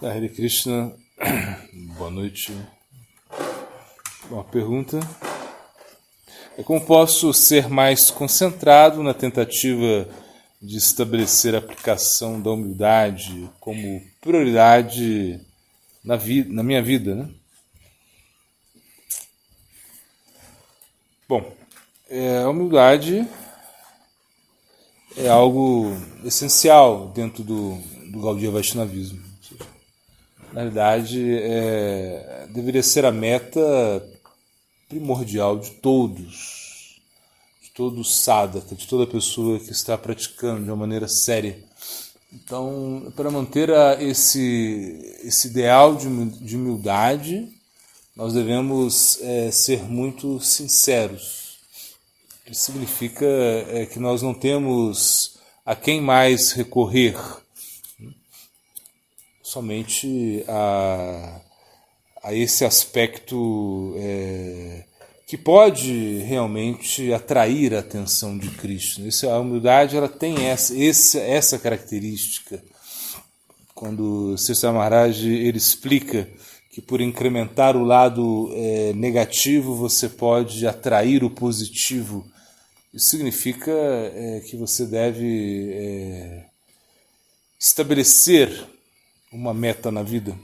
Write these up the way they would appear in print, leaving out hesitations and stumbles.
Hare Krishna, boa noite. Uma pergunta é como posso ser mais concentrado na tentativa de estabelecer a aplicação da humildade como prioridade na minha vida, né? Bom, a humildade é algo essencial dentro do Gaudiya Vaishnavismo. Na realidade, deveria ser a meta primordial de todo sadhaka, de toda pessoa que está praticando de uma maneira séria. Então, para manter esse ideal de humildade, nós devemos ser muito sinceros. Isso significa que nós não temos a quem mais recorrer, somente a esse aspecto que pode realmente atrair a atenção de Krishna. A humildade ela tem essa característica. Quando Srila Maharaj ele explica que por incrementar o lado negativo você pode atrair o positivo, isso significa que você deve estabelecer uma meta na vida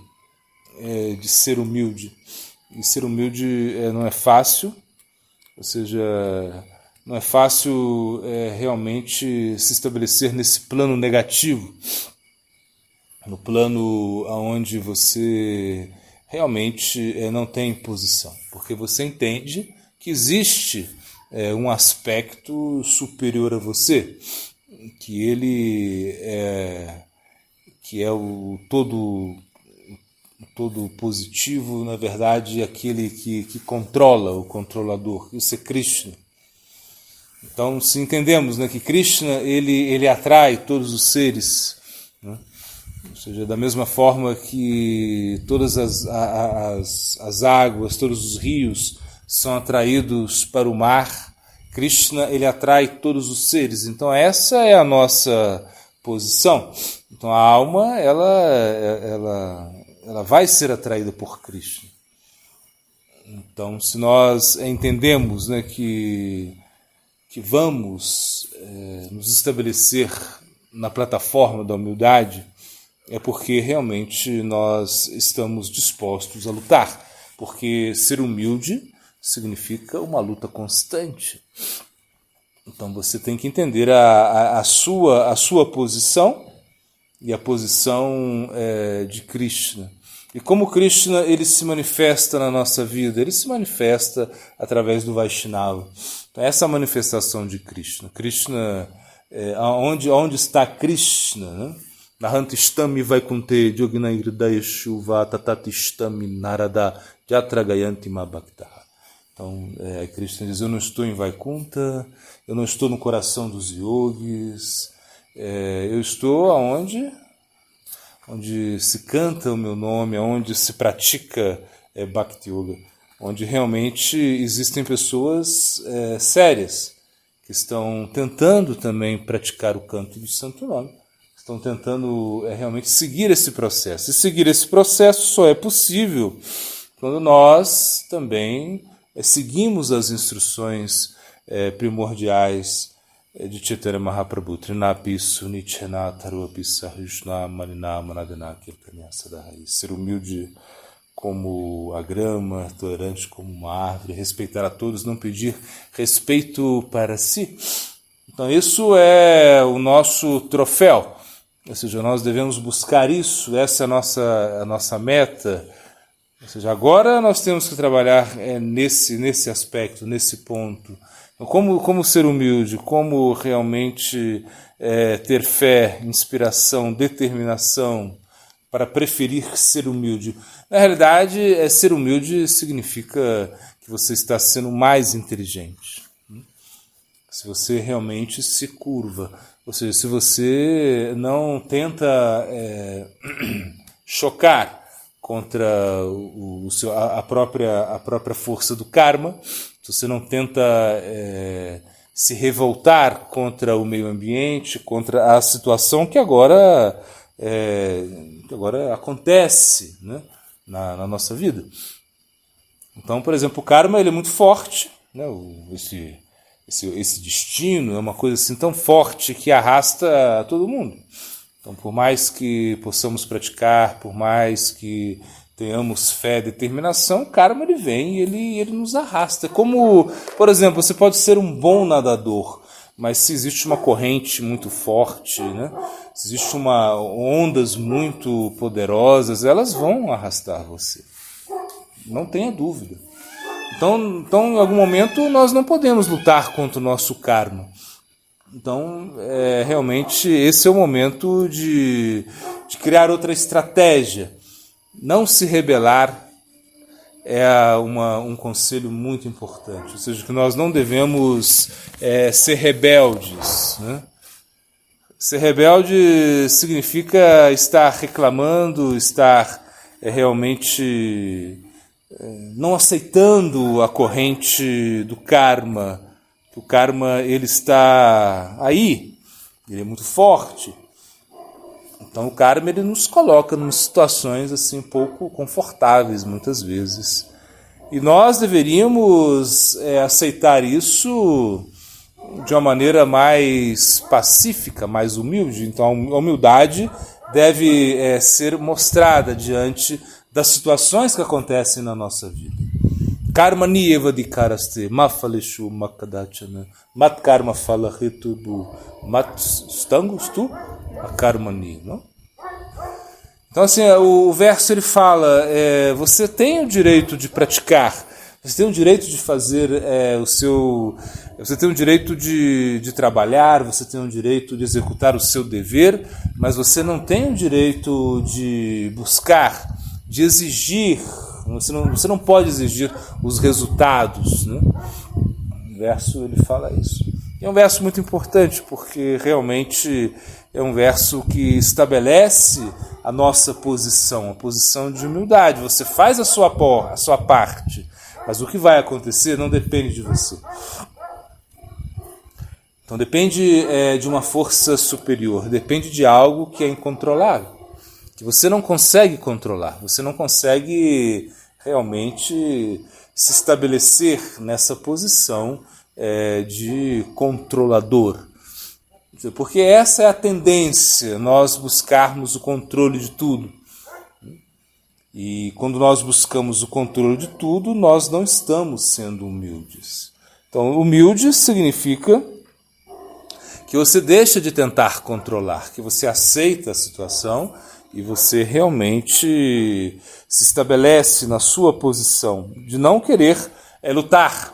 de ser humilde. E ser humilde não é fácil, ou seja, não é fácil realmente se estabelecer nesse plano negativo, no plano onde você realmente não tem posição, porque você entende que existe um aspecto superior a você, que ele que é o todo positivo, na verdade, aquele que controla, o controlador. Isso é Krishna. Então, se entendemos, né, que Krishna ele atrai todos os seres, né? Ou seja, da mesma forma que todas as águas, todos os rios são atraídos para o mar, Krishna ele atrai todos os seres. Então, essa é a nossa posição. Então a alma ela vai ser atraída por Krishna. Então se nós entendemos, né, que vamos nos estabelecer na plataforma da humildade, é porque realmente nós estamos dispostos a lutar. Porque ser humilde significa uma luta constante. Então você tem que entender a sua posição e a posição de Krishna. E como Krishna ele se manifesta na nossa vida? Ele se manifesta através do Vaishnava. Então, essa é a manifestação de Krishna. Krishna, onde está Krishna? Né? Nahantistami Vaikunte Yogina Iridayeshu Tatatistami Narada Jatragayanti Mabhakta. Então, Krishna diz, eu não estou em Vaikunta, eu não estou no coração dos yogis, eu estou aonde se canta o meu nome, aonde se pratica Bhakti Yoga, onde realmente existem pessoas sérias que estão tentando também praticar o canto do Santo Nome, estão tentando realmente seguir esse processo. E seguir esse processo só é possível quando nós também seguimos as instruções primordiais de Chaitanya Mahaprabhu. Trinapi Sunichena Taruapi Sahrishna Manina Manadana Kirtanya Sadahai. Ser humilde como a grama, tolerante como uma árvore, respeitar a todos, não pedir respeito para si. Então isso é o nosso troféu. Ou seja, nós devemos buscar isso, essa é a nossa meta. Ou seja, agora nós temos que trabalhar nesse aspecto, nesse ponto. Então, como ser humilde, como realmente ter fé, inspiração, determinação para preferir ser humilde. Na realidade, ser humilde significa que você está sendo mais inteligente. Se você realmente se curva, ou seja, se você não tenta chocar contra a própria força do karma, se você não tenta se revoltar contra o meio ambiente, contra a situação que agora que agora acontece, né, na nossa vida. Então, por exemplo, o karma ele é muito forte, né, esse destino é uma coisa assim tão forte que arrasta todo mundo. Então, por mais que possamos praticar, por mais que tenhamos fé e determinação, o karma ele vem e ele nos arrasta. Como, por exemplo, você pode ser um bom nadador, mas se existe uma corrente muito forte, né? Se existe ondas muito poderosas, elas vão arrastar você. Não tenha dúvida. Então, em algum momento, nós não podemos lutar contra o nosso karma. Então, realmente, esse é o momento de criar outra estratégia. Não se rebelar é um conselho muito importante. Ou seja, que nós não devemos ser rebeldes, né? Ser rebelde significa estar reclamando, estar realmente não aceitando a corrente do karma. O karma ele está aí, ele é muito forte. Então o karma ele nos coloca em situações assim um pouco confortáveis muitas vezes. E nós deveríamos aceitar isso de uma maneira mais pacífica, mais humilde. Então a humildade deve ser mostrada diante das situações que acontecem na nossa vida. Karma nieva de karaste, mafaleshu makadachana, mat karma fala retubu, mat stangus tu, a karma ni, não? Então assim, o verso ele fala, você tem o direito de praticar, você tem o direito de fazer você tem o direito de trabalhar, você tem o direito de executar o seu dever, mas você não tem o direito de buscar, de exigir. Você não pode exigir os resultados, né? O verso ele fala isso. E é um verso muito importante, porque realmente é um verso que estabelece a nossa posição, a posição de humildade. Você faz a sua parte, mas o que vai acontecer não depende de você. Então depende de uma força superior, depende de algo que é incontrolável, que você não consegue controlar, você não consegue realmente se estabelecer nessa posição de controlador. Porque essa é a tendência, nós buscarmos o controle de tudo. E quando nós buscamos o controle de tudo, nós não estamos sendo humildes. Então, humilde significa que você deixa de tentar controlar, que você aceita a situação e você realmente se estabelece na sua posição de não querer lutar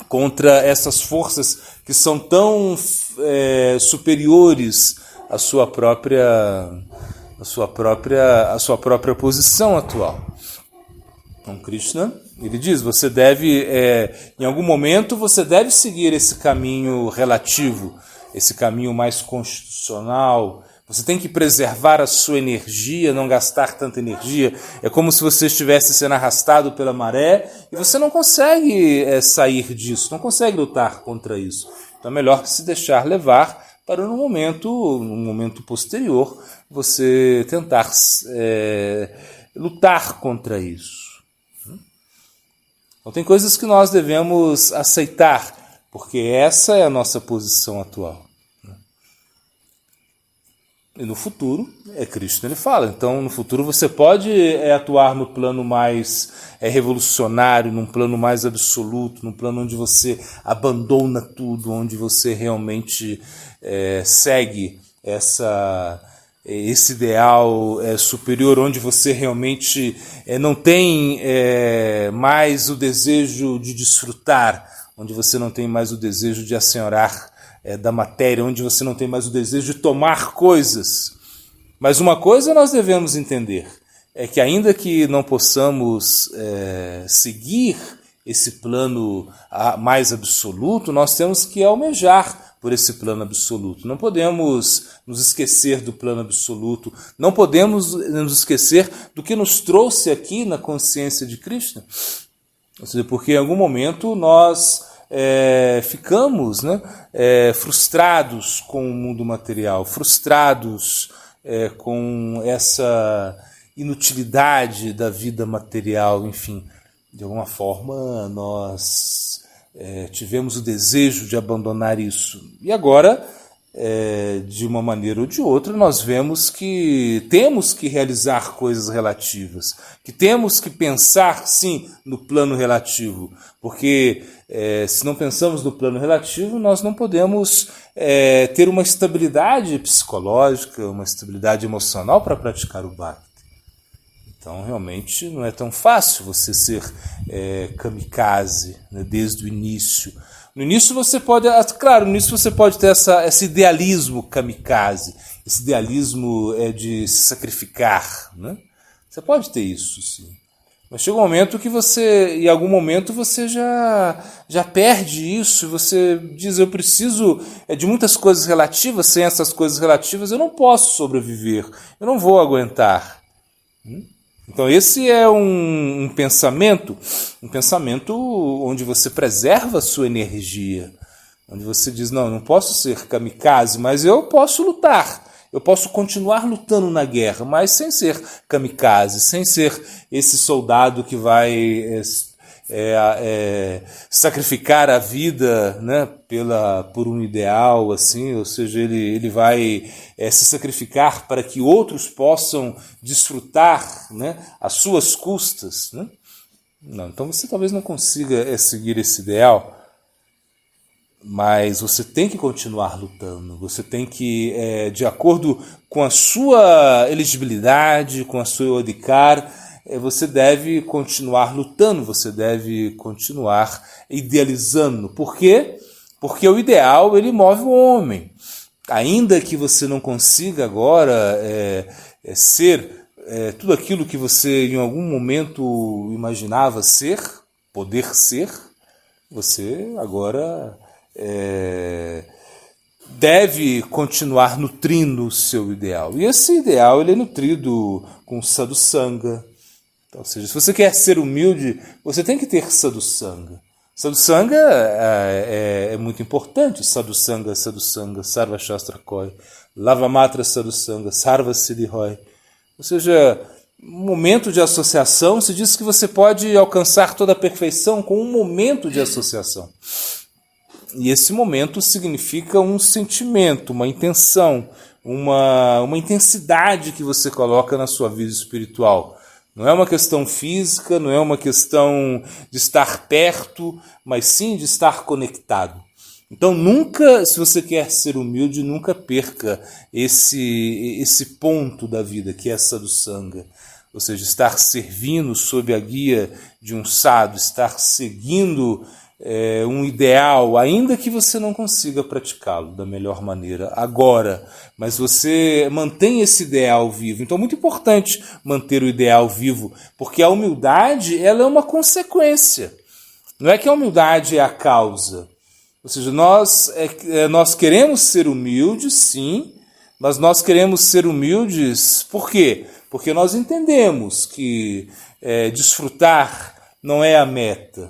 contra essas forças que são tão superiores à sua própria posição atual. Então Krishna, ele diz, você deve, em algum momento, você deve seguir esse caminho relativo, esse caminho mais constitucional. Você tem que preservar a sua energia, não gastar tanta energia. É como se você estivesse sendo arrastado pela maré e você não consegue sair disso, não consegue lutar contra isso. Então é melhor se deixar levar para num momento posterior, você tentar lutar contra isso. Então tem coisas que nós devemos aceitar, porque essa é a nossa posição atual. E no futuro, Krishna ele fala, então no futuro você pode atuar no plano mais revolucionário, num plano mais absoluto, num plano onde você abandona tudo, onde você realmente segue esse ideal superior, onde você realmente não tem mais o desejo de desfrutar, onde você não tem mais o desejo de assenhorar da matéria, onde você não tem mais o desejo de tomar coisas. Mas uma coisa nós devemos entender, é que ainda que não possamos seguir esse plano mais absoluto, nós temos que almejar por esse plano absoluto. Não podemos nos esquecer do plano absoluto, não podemos nos esquecer do que nos trouxe aqui na consciência de Krishna. Ou seja, porque em algum momento nós ficamos frustrados com o mundo material, frustrados com essa inutilidade da vida material, enfim. De alguma forma, nós tivemos o desejo de abandonar isso. E agora, de uma maneira ou de outra, nós vemos que temos que realizar coisas relativas, que temos que pensar, sim, no plano relativo, porque se não pensamos no plano relativo, nós não podemos ter uma estabilidade psicológica, uma estabilidade emocional para praticar o Bhakti. Então, realmente, não é tão fácil você ser kamikaze, né, desde o início. No início você pode, claro, no início você pode ter esse idealismo kamikaze, esse idealismo de se sacrificar, né? Você pode ter isso, sim. Mas chega um momento que em algum momento você já perde isso, você diz, eu preciso de muitas coisas relativas, sem essas coisas relativas eu não posso sobreviver, eu não vou aguentar. Então esse é um pensamento onde você preserva a sua energia, onde você diz, não, eu não posso ser kamikaze, mas eu posso lutar, eu posso continuar lutando na guerra, mas sem ser kamikaze, sem ser esse soldado que vai sacrificar a vida, né, por um ideal, assim, ou seja, ele vai se sacrificar para que outros possam desfrutar, né, às suas custas, né? Não, então você talvez não consiga seguir esse ideal, mas você tem que continuar lutando, você tem que, de acordo com a sua elegibilidade, com a sua odhikar, você deve continuar lutando, você deve continuar idealizando. Por quê? Porque o ideal, ele move o homem. Ainda que você não consiga agora ser tudo aquilo que você em algum momento imaginava ser, poder ser, você agora deve continuar nutrindo o seu ideal. E esse ideal ele é nutrido com sadhusanga. Então, ou seja, se você quer ser humilde, você tem que ter sadhusanga. Sadhusanga é muito importante. Sadhusanga, sarva shastra koi, lavamatra sadhusanga, sarva siddhi hoy. Ou seja, um momento de associação, se diz que você pode alcançar toda a perfeição com um momento de associação. E esse momento significa um sentimento, uma intenção, uma intensidade que você coloca na sua vida espiritual. Não é uma questão física, não é uma questão de estar perto, mas sim de estar conectado. Então nunca, se você quer ser humilde, nunca perca esse ponto da vida, que é a sadhusanga. Ou seja, estar servindo sob a guia de um sadhu, estar seguindo um ideal, ainda que você não consiga praticá-lo da melhor maneira agora, mas você mantém esse ideal vivo. Então é muito importante manter o ideal vivo, porque a humildade ela é uma consequência. Não é que a humildade é a causa. Ou seja, nós queremos ser humildes, sim, mas nós queremos ser humildes por quê? Porque nós entendemos que desfrutar não é a meta.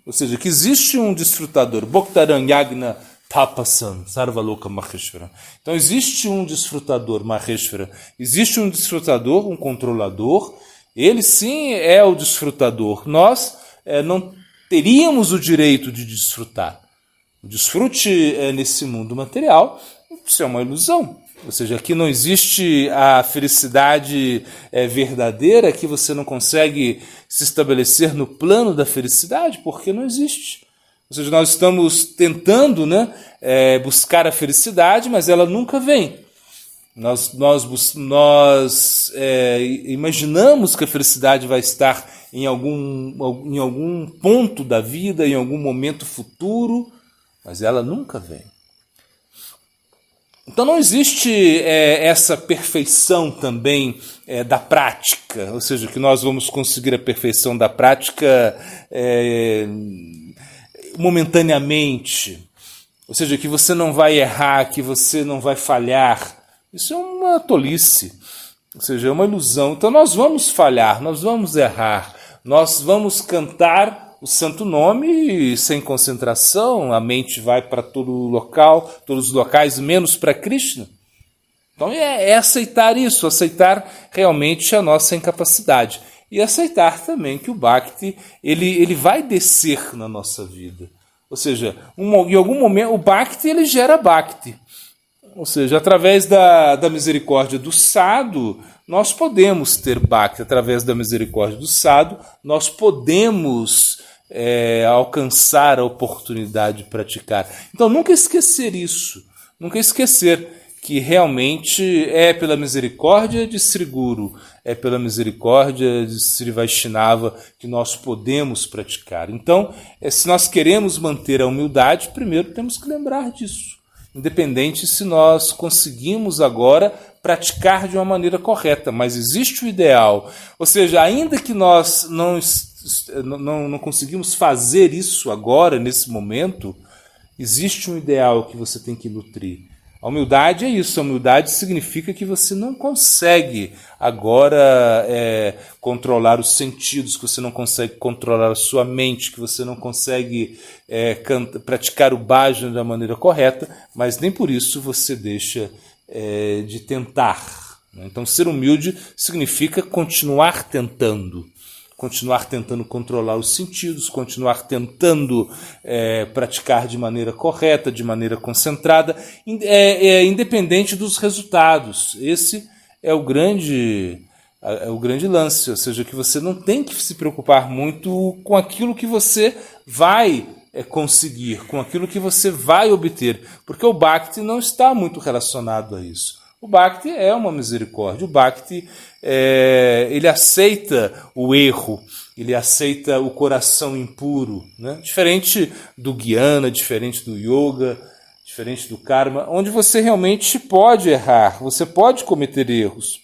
Ou seja, que existe um desfrutador, Bhoktaran Yagna Tapasam, Sarvaloka Maheshwara. Então existe um desfrutador, Maheshwara, existe um desfrutador, um controlador, ele sim é o desfrutador. Nós não teríamos o direito de desfrutar. O desfrute nesse mundo material, isso é uma ilusão. Ou seja, aqui não existe a felicidade verdadeira, aqui você não consegue se estabelecer no plano da felicidade, porque não existe. Ou seja, nós estamos tentando, né, buscar a felicidade, mas ela nunca vem. Nós imaginamos que a felicidade vai estar em algum ponto da vida, em algum momento futuro, mas ela nunca vem. Então não existe essa perfeição também da prática, ou seja, que nós vamos conseguir a perfeição da prática momentaneamente, ou seja, que você não vai errar, que você não vai falhar. Isso é uma tolice, ou seja, é uma ilusão. Então nós vamos falhar, nós vamos errar, nós vamos cantar o santo nome sem concentração, a mente vai para todo local, todos os locais, menos para Krishna. Então é aceitar isso, aceitar realmente a nossa incapacidade. E aceitar também que o Bhakti ele vai descer na nossa vida. Ou seja, em algum momento o Bhakti ele gera Bhakti. Ou seja, através da misericórdia do sadhu, nós podemos ter Bhakti. Através da misericórdia do sadhu, nós podemos alcançar a oportunidade de praticar. Então, nunca esquecer isso. Nunca esquecer que realmente é pela misericórdia de Sri Guru, é pela misericórdia de Sri Vaishnava que nós podemos praticar. Então, se nós queremos manter a humildade, primeiro temos que lembrar disso. Independente se nós conseguimos agora praticar de uma maneira correta, mas existe o ideal. Ou seja, ainda que nós não conseguimos fazer isso agora, nesse momento, existe um ideal que você tem que nutrir. A humildade é isso, a humildade significa que você não consegue agora controlar os sentidos, que você não consegue controlar a sua mente, que você não consegue praticar o bhajana da maneira correta, mas nem por isso você deixa de tentar. Então, ser humilde significa continuar tentando controlar os sentidos, continuar tentando praticar de maneira correta, de maneira concentrada, independente dos resultados. Esse é o grande lance, ou seja, que você não tem que se preocupar muito com aquilo que você vai conseguir, com aquilo que você vai obter, porque o Bhakti não está muito relacionado a isso. O Bhakti é uma misericórdia. O Bhakti ele aceita o erro, ele aceita o coração impuro, né? Diferente do Jnana, diferente do Yoga, diferente do Karma, onde você realmente pode errar, você pode cometer erros.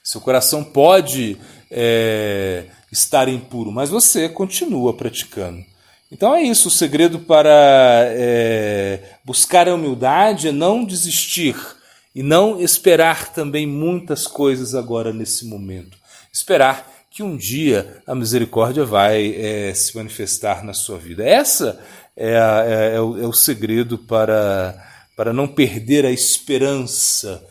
Seu coração pode estar impuro, mas você continua praticando. Então é isso, o segredo para buscar a humildade é não desistir, e não esperar também muitas coisas agora nesse momento. Esperar que um dia a misericórdia vai se manifestar na sua vida. Essa é o segredo para não perder a esperança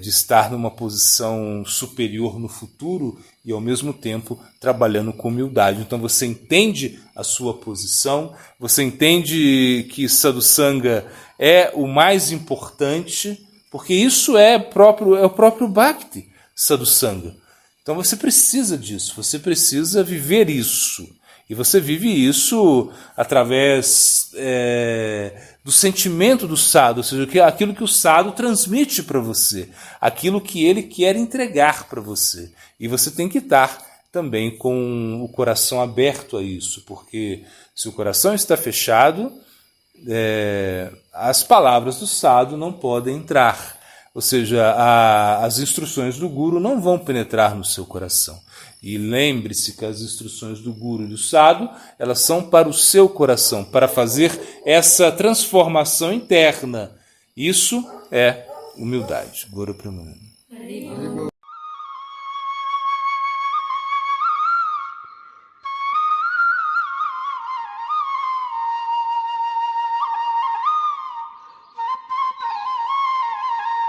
de estar numa posição superior no futuro e, ao mesmo tempo, trabalhando com humildade. Então você entende a sua posição, você entende que Sadhusanga é o mais importante, porque isso é o próprio Bhakti, Sadhusanga. Então você precisa disso, você precisa viver isso. E você vive isso através do sentimento do sadhu, ou seja, aquilo que o sadhu transmite para você, aquilo que ele quer entregar para você. E você tem que estar também com o coração aberto a isso, porque se o coração está fechado, as palavras do sadhu não podem entrar. Ou seja, as instruções do Guru não vão penetrar no seu coração. E lembre-se que as instruções do Guru e do sadhu, elas são para o seu coração, para fazer essa transformação interna. Isso é humildade. Guru Premananda.